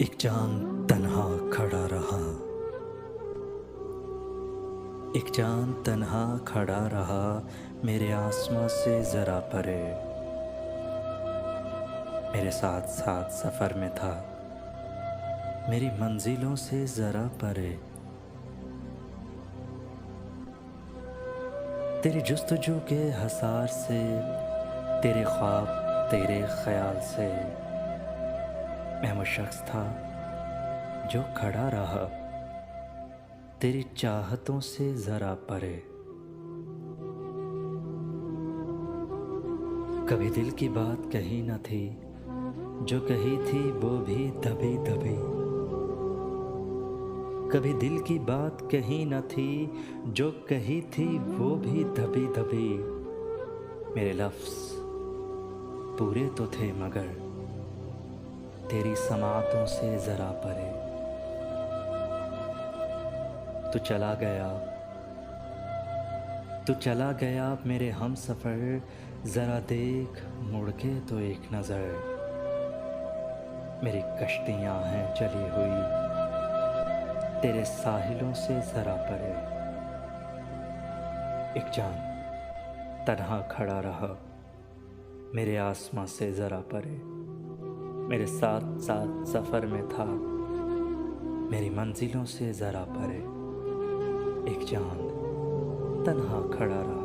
एक चांद तन्हा खड़ा रहा। एक चांद तन्हा खड़ा रहा, मेरे आसमां से जरा परे। मेरे साथ साथ सफर में था, मेरी मंजिलों से जरा परे। तेरी जुस्तजू के हसार से, तेरे ख्वाब तेरे ख्याल से, मैं वो शख्स था जो खड़ा रहा, तेरी चाहतों से जरा परे। कभी दिल की बात कही न थी, जो कही थी वो भी दबी दबी। कभी दिल की बात कही न थी, जो कही थी वो भी दबी दबी। मेरे लफ्ज़ पूरे तो थे मगर तेरी समातों से जरा परे। तू चला गया, तू चला गया मेरे हम सफ़र, ज़रा देख मुड़ के तो एक नज़र। मेरी कश्तियाँ हैं चली हुई, तेरे साहिलों से ज़रा परे। एक चाँद तन्हा खड़ा रहा, मेरे आसमां से ज़रा परे। मेरे साथ साथ सफ़र में था, मेरी मंजिलों से ज़रा परे। एक चाँद तन्हा खड़ा रहा।